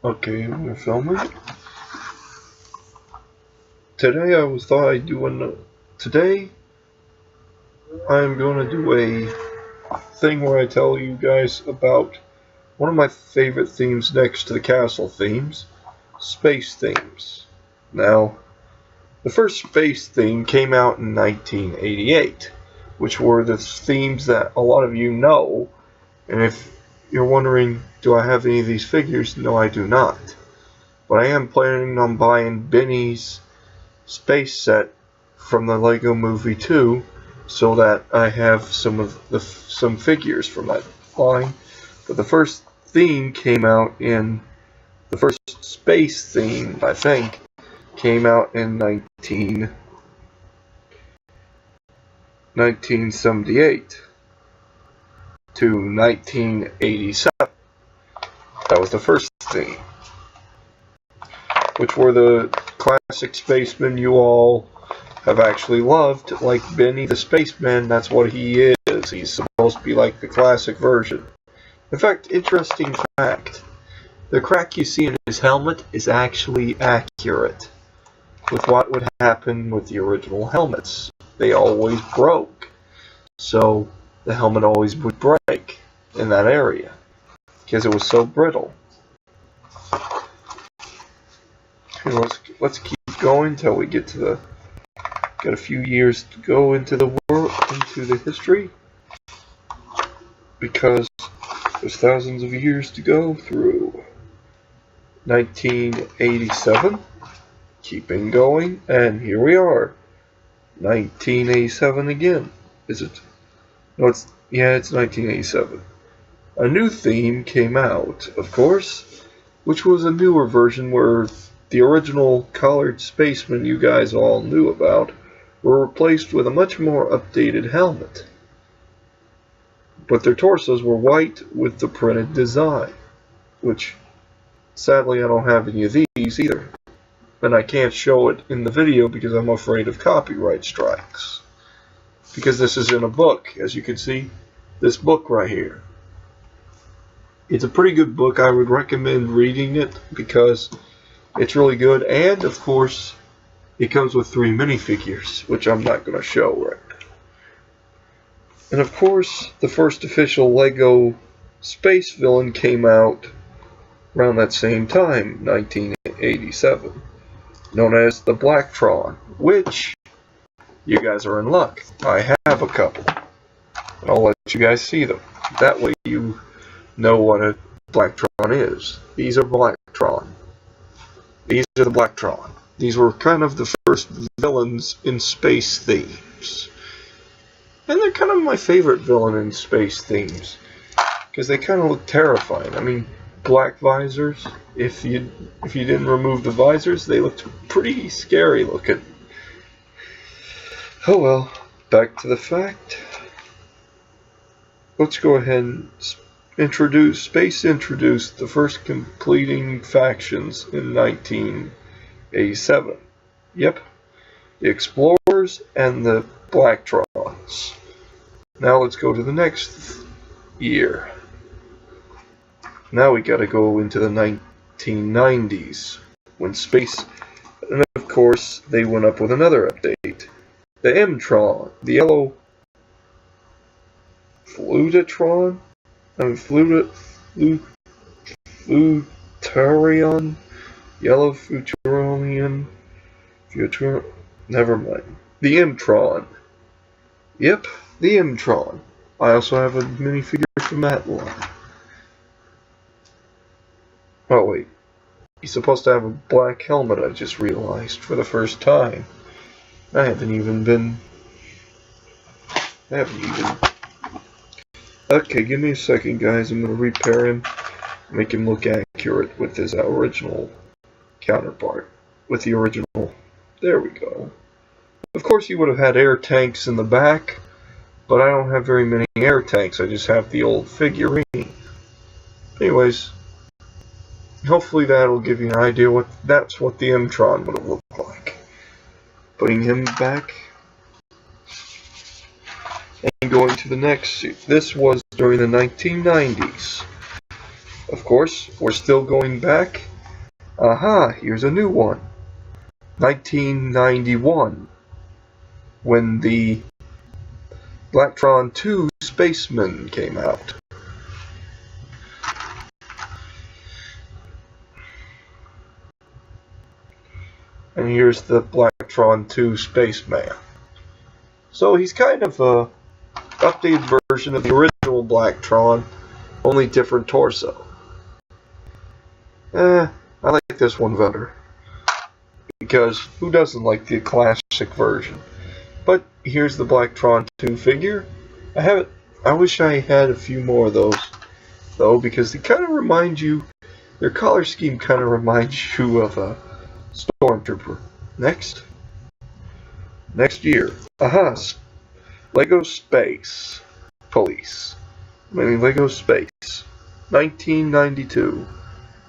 Okay, we're filming. Today Today I'm going to do a thing where I tell you guys about one of my favorite themes next to the castle themes, space themes. Now, the first space theme came out in 1988, which were the themes that a lot of you know, and if you're wondering, do I have any of these figures? No, I do not. But I am planning on buying Benny's space set from the Lego Movie 2, so that I have some figures from that line. But the first theme came out in the first space theme, I think, came out in 1978 to 1987. That was the first theme, which were the classic spacemen you all have actually loved, like Benny the Spaceman. That's what he is. He's supposed to be like the classic version. In fact, interesting fact, the crack you see in his helmet is actually accurate with what would happen with the original helmets. They always broke. So the helmet always would break in that area because it was so brittle. Okay, let's keep going until we get to the. Got a few years to go into the world, into the history, because there's thousands of years to go through. 1987, keeping going, and here we are. 1987 again. Is it? No, it's 1987. A new theme came out, of course, which was a newer version where the original colored spacemen you guys all knew about were replaced with a much more updated helmet. But their torsos were white with the printed design, which sadly I don't have any of these either. And I can't show it in the video because I'm afraid of copyright strikes. Because this is in a book, as you can see, this book right here. It's a pretty good book. I would recommend reading it because it's really good, and of course it comes with 3 minifigures, which I'm not going to show right now. And of course, the first official Lego space villain came out around that same time, 1987, known as the Blacktron, which you guys are in luck. I have a couple. I'll let you guys see them. That way you know what a Blacktron is. These are Blacktron. These are the Blacktron. These were kind of the first villains in space themes. And they're kind of my favorite villain in space themes, because they kind of look terrifying. I mean, black visors, if you didn't remove the visors, they looked pretty scary looking. Oh well, back to the fact. Let's go ahead and introduce the first completing factions in 1987. Yep, the Explorers and the Blacktrons. Now let's go to the next year. Now we gotta go into the 1990s, when space, and of course they went up with another update. The M-Tron, the yellow Flutatron, Futurion, yellow Futuronian, never mind. The M-Tron. Yep, the M-Tron. I also have a minifigure from that line. Oh wait, he's supposed to have a black helmet, I just realized for the first time. I haven't even... Okay, give me a second, guys. I'm going to repair him, make him look accurate with his original counterpart. With the original... There we go. Of course, you would have had air tanks in the back, but I don't have very many air tanks. I just have the old figurine. Anyways, hopefully that'll give you an idea that's what the M-Tron would have looked like. Putting him back. And going to the next suit. This was during the 1990s. Of course, we're still going back Aha, here's a new one. 1991, when the Blacktron 2 Spaceman came out. And here's the Blacktron 2 Spaceman. So he's kind of a updated version of the original Blacktron, only different torso. I like this one better, because who doesn't like the classic version? But here's the Blacktron 2 figure. I wish I had a few more of those, though, because they kind of remind you, their color scheme kind of reminds you of a Stormtrooper. Next year. Aha! Lego Space Police. Lego Space. 1992.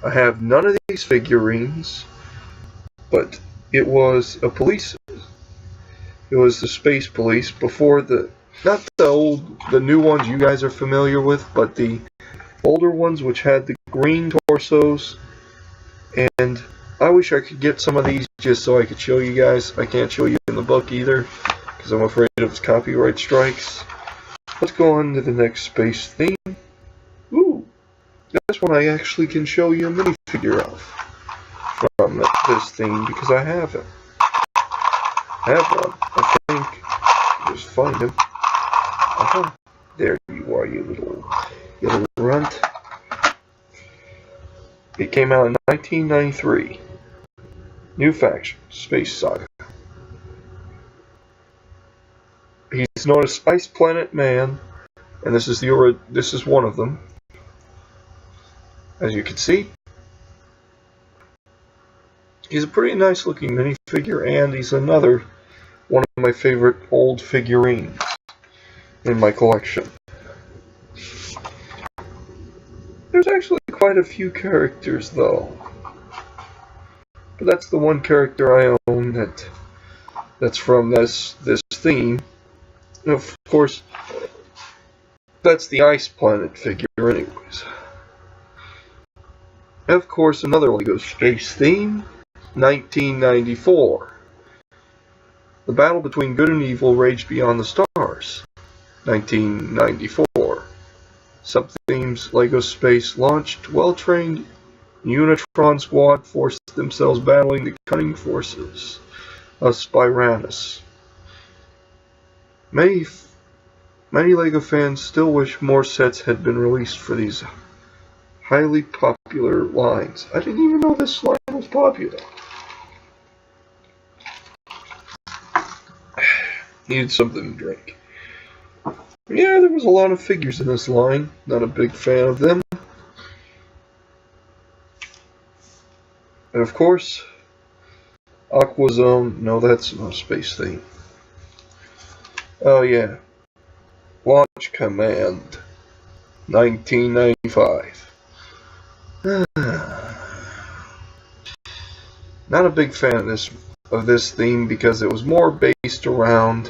I have none of these figurines, but it was a police. It was the Space Police before not the new ones you guys are familiar with, but the older ones which had the green torsos. And I wish I could get some of these just so I could show you guys. I can't show you in the book either, because I'm afraid of copyright strikes. Let's go on to the next space theme. Ooh, this one I actually can show you a minifigure of from this theme, because I have it. I have one, I think. Just find him. There you are, you little runt. It came out in 1993. New faction, Space Saga. He's known as Ice Planet Man, and this is one of them. As you can see, he's a pretty nice looking minifigure, and he's another one of my favorite old figurines in my collection. There's actually quite a few characters, though. But that's the one character I own that's from this theme. And of course, that's the Ice Planet figure anyways. And of course, another Lego Space theme, 1994. The battle between good and evil raged beyond the stars, 1994. Sub-themes Lego Space launched well-trained Unitron squad forced themselves battling the cunning forces of Spyranus. Many Lego fans still wish more sets had been released for these highly popular lines. I didn't even know this line was popular. Needed something to drink. Yeah, there was a lot of figures in this line. Not a big fan of them. And of course, Aquazone. No, that's no space theme. Oh yeah. Launch Command. 1995. Not a big fan of this theme because it was more based around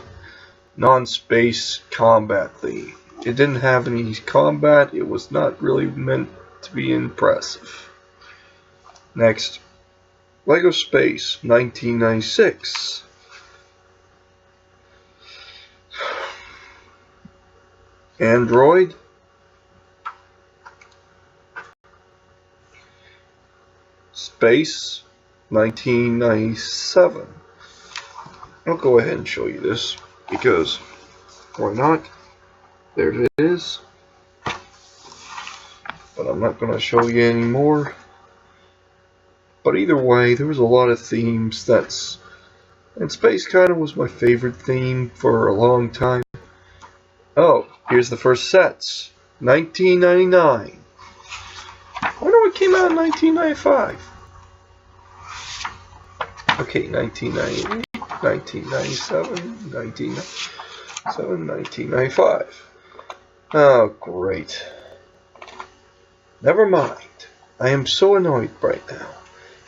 non-space combat theme. It didn't have any combat. It was not really meant to be impressive. Next, Lego Space 1996. Android. Space 1997. I'll go ahead and show you this because why not? There it is. But I'm not going to show you any more. But either way, there was a lot of themes and space kind of was my favorite theme for a long time. Oh, here's the first sets. 1999. I wonder what came out in 1995. Okay, 1998, 1997, 1997, 1995. Oh, great. Never mind. I am so annoyed right now.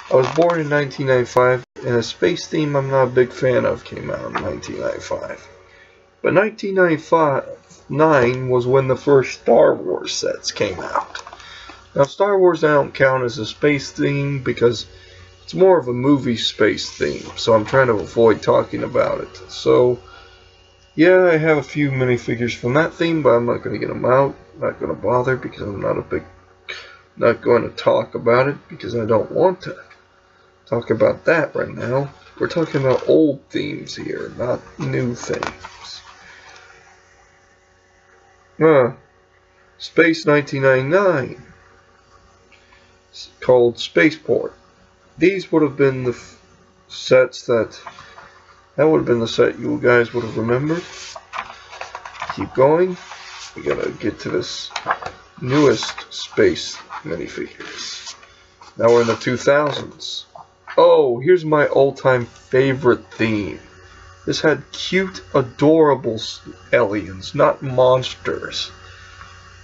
I was born in 1995, and a space theme I'm not a big fan of came out in 1995. But 1999 was when the first Star Wars sets came out. Now, Star Wars I don't count as a space theme because it's more of a movie space theme, so I'm trying to avoid talking about it. So, yeah, I have a few minifigures from that theme, but I'm not going to get them out. I'm not going to bother because I'm not going to talk about it because I don't want to talk about that right now. We're talking about old themes here, not new themes. Space 1999. It's called Spaceport. These would have been the sets that would have been the set you guys would have remembered. Keep going. We gotta get to this newest space minifigures. Now we're in the 2000s. Oh, here's my all-time favorite theme. This had cute, adorable aliens, not monsters.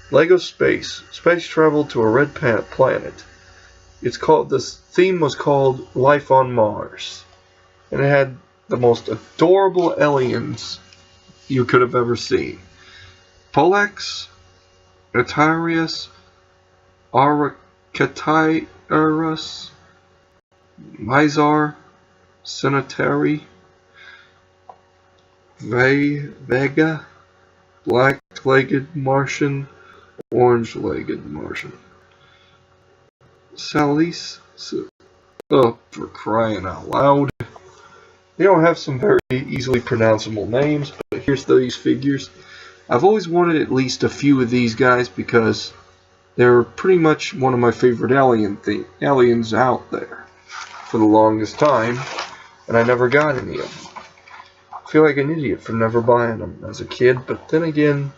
Lego Space. Space travel to a red planet. This theme was called Life on Mars. And it had the most adorable aliens you could have ever seen. Polex, Atarius, Arcatyrus, Mizar, Sanitary, Vega, Black-legged Martian, Orange-legged Martian. Salis, oh, for crying out loud. They don't have some very easily pronounceable names, but here's these figures. I've always wanted at least a few of these guys because they're pretty much one of my favorite aliens out there for the longest time, and I never got any of them. I feel like an idiot for never buying them as a kid, but then again,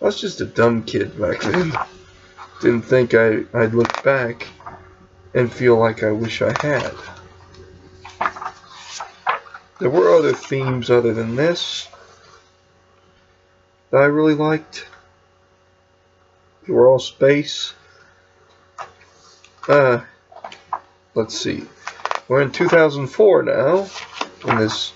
I was just a dumb kid back then. Didn't think I'd look back and feel like I wish I had. There were other themes other than this that I really liked. They were all space. Let's see. We're in 2004 now in this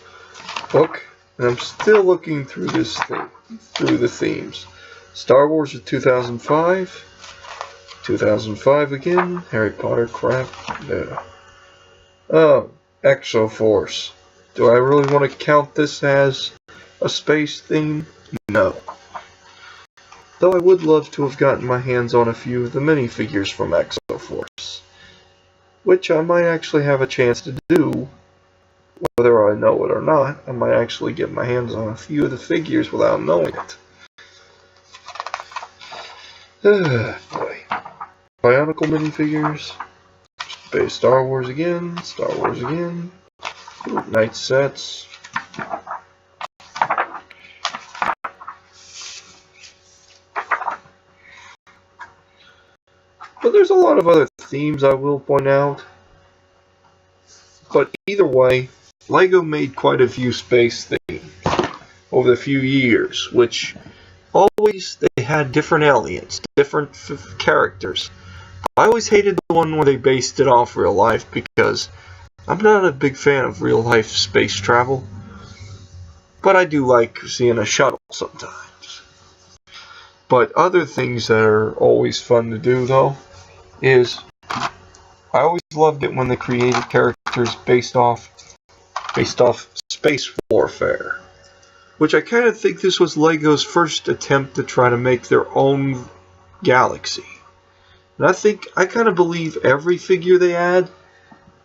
book, and I'm still looking through this thing, through the themes. Star Wars is 2005. 2005 again. Harry Potter crap. Yeah. Oh, Exoforce. Do I really want to count this as a space theme? No. Though I would love to have gotten my hands on a few of the minifigures from Exoforce, which I might actually have a chance to do, whether I know it or not. I might actually get my hands on a few of the figures without knowing it. Boy. Bionicle minifigures. Space Star Wars again. Star Wars again. Night sets. But there's a lot of other themes I will point out. But either way, LEGO made quite a few space themes over the few years, which always they had different aliens, different characters. I always hated the one where they based it off real life because I'm not a big fan of real life space travel. But I do like seeing a shuttle sometimes. But other things that are always fun to do though is I always loved it when they created characters based off space warfare. Which I kind of think this was LEGO's first attempt to try to make their own galaxy. And I kind of believe every figure they add,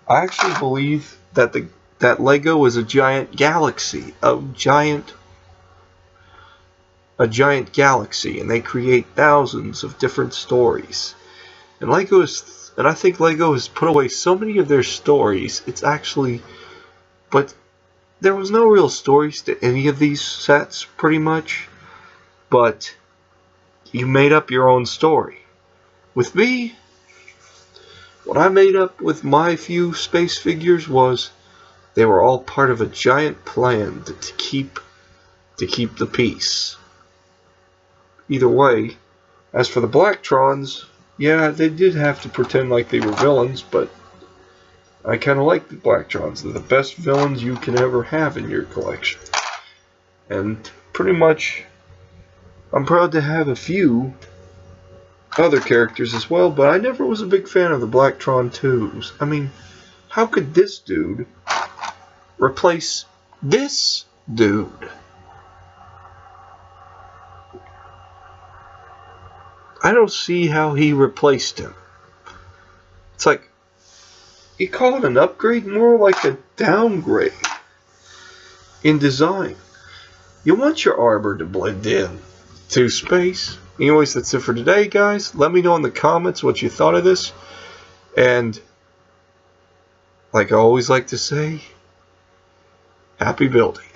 I actually believe that that LEGO is a giant galaxy, a giant galaxy, and they create thousands of different stories. And I think LEGO has put away so many of their stories. But there was no real stories to any of these sets, pretty much. But you made up your own story. With me, what I made up with my few space figures was they were all part of a giant plan to keep the peace. Either way, as for the Blactrons, yeah, they did have to pretend like they were villains, but I kind of like the Blactrons. They're the best villains you can ever have in your collection. And pretty much, I'm proud to have a few other characters as well, but I never was a big fan of the Blacktron 2s. I mean, how could this dude replace this dude? I don't see how he replaced him. It's like, you call it an upgrade, more like a downgrade in design. You want your arbor to blend in to space. Anyways, that's it for today, guys. Let me know in the comments what you thought of this. And, like I always like to say, happy building.